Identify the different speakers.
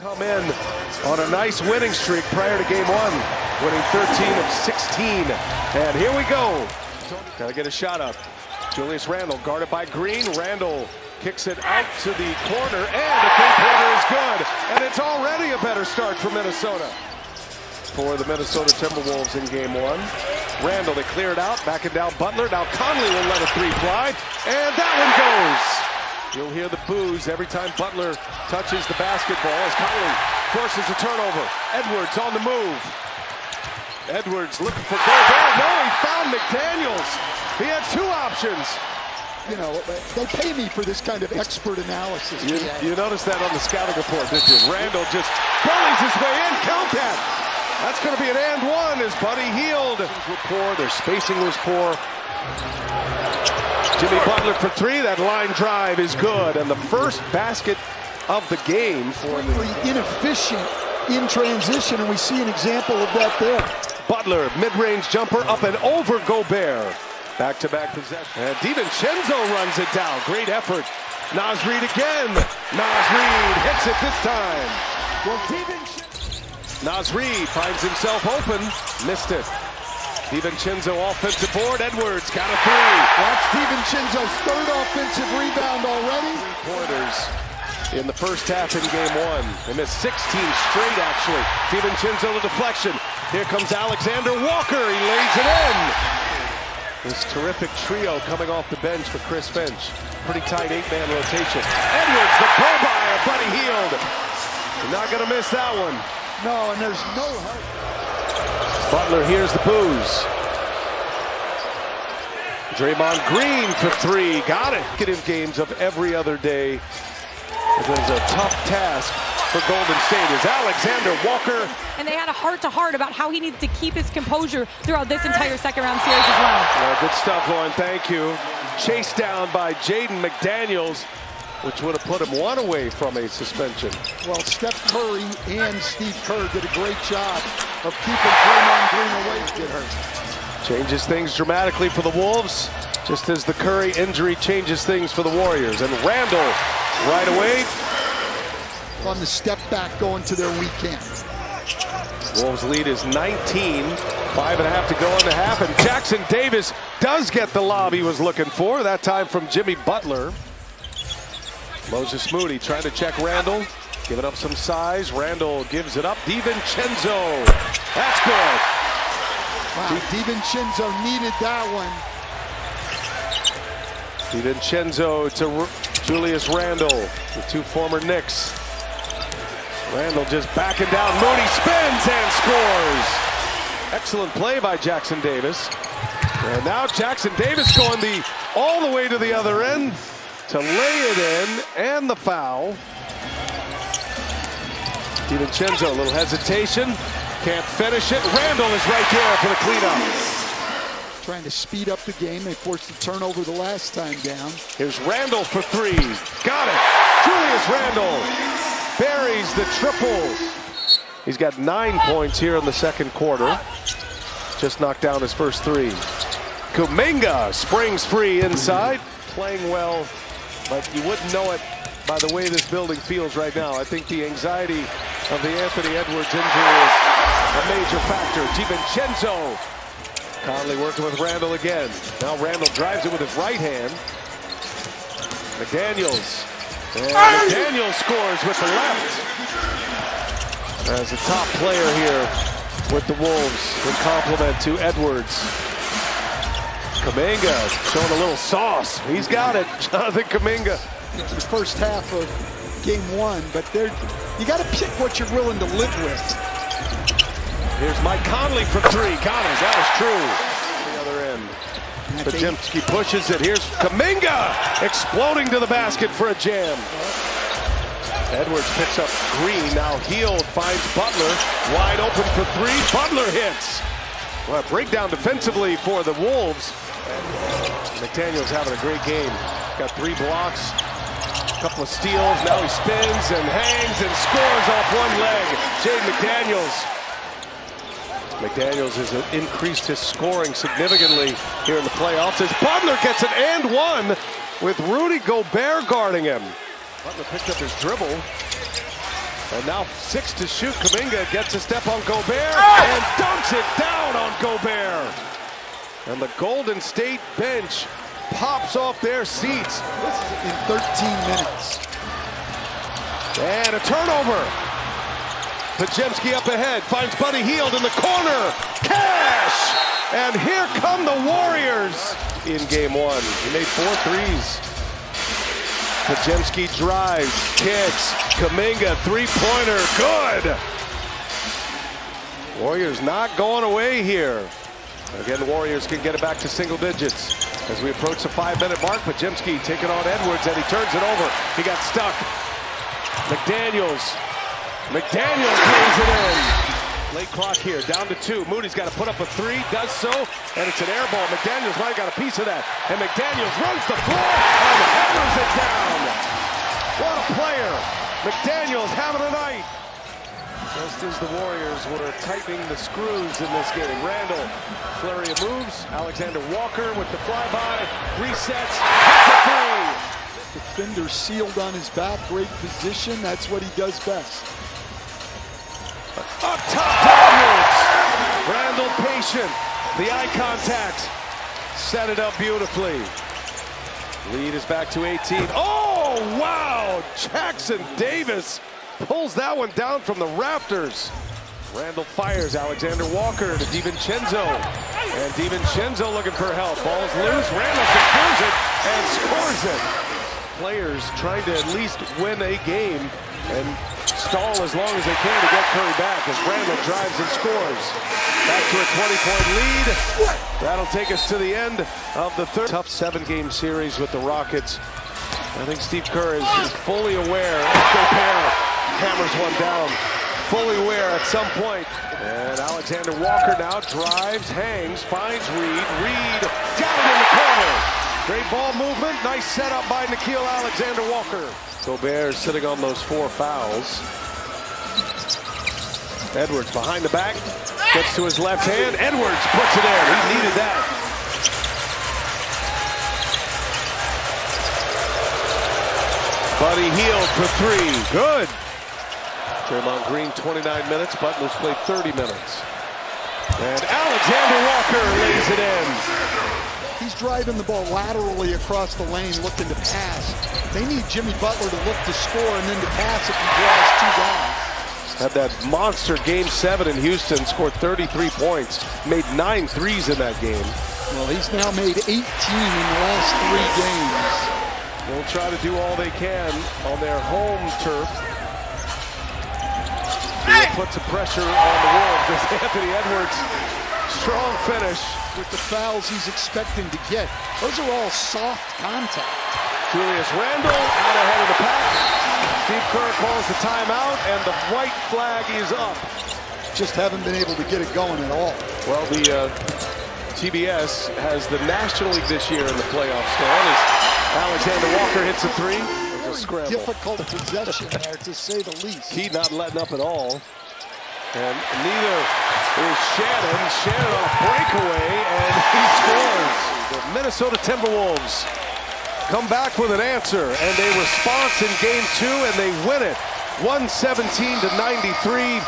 Speaker 1: Come in on a nice winning streak prior to game one, winning 13 of 16. And here we go. Gotta get a shot up. Julius Randle guarded by Green. Randle kicks it out to the corner, and the three-pointer is good. And it's already a better start for Minnesota. For the Minnesota Timberwolves in game one. Randle, they clear it out, backing down Butler. Now Conley will let a three fly, and that one goes. You'll hear the boos every time Butler touches the basketball as Conley forces a turnover. Edwards on the move. Edwards looking for Gobert. No, he found McDaniels. He had two options.
Speaker 2: You know, they pay me for this kind of expert analysis.
Speaker 1: You noticed that on the scouting report, didn't you? Randle just bullies his way in. Count that. That's going to be an and one as Buddy Hield. Poor. Their spacing was poor. Jimmy Butler for three. That line drive is good. And the first basket of the game for the
Speaker 2: inefficient in transition, and we see an example of that there.
Speaker 1: Butler, mid-range jumper up and over Gobert. Back-to-back possession. And DiVincenzo runs it down. Great effort. Naz Reid again. Naz Reid hits it this time. Well, Naz Reid finds himself open. Missed it. DiVincenzo offensive board. Edwards got a three.
Speaker 2: That's DiVincenzo's third offensive rebound already.
Speaker 1: 3 pointers in the first half in game one. They missed 16 straight, actually. DiVincenzo the deflection. Here comes Alexander Walker. He lays it in. This terrific trio coming off the bench for Chris Finch. Pretty tight 8-man rotation. Edwards, the go-by of Buddy Hield. You're not going to miss that one.
Speaker 2: No, and there's no hurt.
Speaker 1: Butler hears the boos. Draymond Green for three. Got it. Negative games of every other day. It was a tough task for Golden State is Alexander Walker.
Speaker 3: And they had a heart-to-heart about how he needed to keep his composure throughout this entire second-round series as well.
Speaker 1: Yeah, good stuff, Lauren. Thank you. Chased down by Jaden McDaniels, which would have put him one away from a suspension.
Speaker 2: Well, Steph Curry and Steve Kerr did a great job of keeping Draymond Green away from get hurt.
Speaker 1: Changes things dramatically for the Wolves, just as the Curry injury changes things for the Warriors. And Randle right away
Speaker 2: on the step back going to their weekend.
Speaker 1: Wolves lead is 19, 5.5 to go in the half, and Jackson Davis does get the lob he was looking for, that time from Jimmy Butler. Moses Moody trying to check Randle, giving up some size. Randle gives it up. DiVincenzo, that's good.
Speaker 2: Wow, DiVincenzo needed that one.
Speaker 1: DiVincenzo to Julius Randle, the two former Knicks. Randle just backing down. Moody spins and scores. Excellent play by Jackson Davis. And now Jackson Davis going all the way to the other end to lay it in, and the foul. DiVincenzo, a little hesitation. Can't finish it. Randle is right there for the cleanup.
Speaker 2: Trying to speed up the game. They forced the turnover the last time down.
Speaker 1: Here's Randle for three. Got it. Julius Randle buries the triple. He's got 9 points here in the second quarter. Just knocked down his first three. Kuminga springs free inside. Playing well, but you wouldn't know it by the way this building feels right now. I think the anxiety of the Anthony Edwards injury is a major factor. DiVincenzo. Conley working with Randle again. Now Randle drives it with his right hand. McDaniels. And McDaniels scores with the left. As a top player here with the Wolves in compliment to Edwards. Kuminga showing a little sauce. He's got it. Jonathan Kuminga.
Speaker 2: It's the first half of game one, but you got to pick what you're willing to live with.
Speaker 1: Here's Mike Conley for three. Got it. That is true. The other end. Podziemski pushes it. Here's Kuminga exploding to the basket for a jam. Edwards picks up Green. Now Hield finds Butler. Wide open for three. Butler hits. Well, breakdown defensively for the Wolves. McDaniels having a great game. Got 3 blocks, a couple of steals. Now he spins and hangs and scores off one leg. Jaden McDaniels. McDaniels has increased his scoring significantly here in the playoffs as Butler gets an and one with Rudy Gobert guarding him. Butler picked up his dribble. And now 6 to shoot. Kuminga gets a step on Gobert and dunks it down on Gobert. And the Golden State bench pops off their seats.
Speaker 2: This is in 13 minutes.
Speaker 1: And a turnover. Podziemski up ahead, finds Buddy Hield in the corner. Cash! And here come the Warriors in game 1. He made 4 threes. Podziemski drives, kicks, Kuminga, three-pointer, good! Warriors not going away here. Again, the Warriors can get it back to single digits. As we approach the 5-minute mark, Podziemski taking on Edwards, and he turns it over. He got stuck. McDaniels lays it in. Late clock here, down to 2. Moody's got to put up a 3, does so, and it's an air ball. McDaniels might have got a piece of that. And McDaniels runs the floor and hammers it down. What a player. McDaniels having a night. Just as the Warriors were tightening the screws in this game. Randall, flurry of moves. Alexander Walker with the flyby, resets, hits a 3.
Speaker 2: Defender sealed on his back, great position. That's what he does best.
Speaker 1: Up top to Edwards. Randall patient. The eye contact. Set it up beautifully. Lead is back to 18. Oh, wow! Jackson Davis pulls that one down from the rafters. Randall fires. Alexander Walker to DiVincenzo. And DiVincenzo looking for help. Ball's loose. Randall secures it and scores it. Players trying to at least win a game and stall as long as they can to get Curry back as Randall drives and scores. Back to a 20-point lead. That'll take us to the end of the third. Tough 7-game series with the Rockets. I think Steve Kerr is fully aware. Gobert hammers one down. Fully aware at some point. And Alexander Walker now drives, hangs, finds Reed. Reed got it in the corner. Great ball movement. Nice setup by Nickeil Alexander-Walker. Gobert sitting on those 4 fouls. Edwards behind the back. Gets to his left hand. Edwards puts it in. He needed that. Buddy Hield for 3. Good. Draymond Green 29 minutes. Butler's played 30 minutes. And Alexander Walker lays it in.
Speaker 2: He's driving the ball laterally across the lane, looking to pass. They need Jimmy Butler to look to score and then to pass if he draws 2 guys.
Speaker 1: Had that monster game 7 in Houston, scored 33 points, made 9 threes in that game.
Speaker 2: Well, he's now made 18 in the last 3 games.
Speaker 1: They'll try to do all they can on their home turf. He'll put some pressure on the Wolves as Anthony Edwards, strong finish.
Speaker 2: With the fouls he's expecting to get. Those are all soft contact.
Speaker 1: Julius Randle out ahead of the pack. Steve Kerr calls the timeout, and the white flag is up.
Speaker 2: Just haven't been able to get it going at all.
Speaker 1: Well, the TBS has the National League this year in the playoffs. As Alexander Walker hits a 3. It's a scramble.
Speaker 2: Difficult possession there, to say the least.
Speaker 1: Key not letting up at all. And neither is Shannon. Shannon on a breakaway, and he scores. The Minnesota Timberwolves come back with an answer and a response in game 2, and they win it 117-93.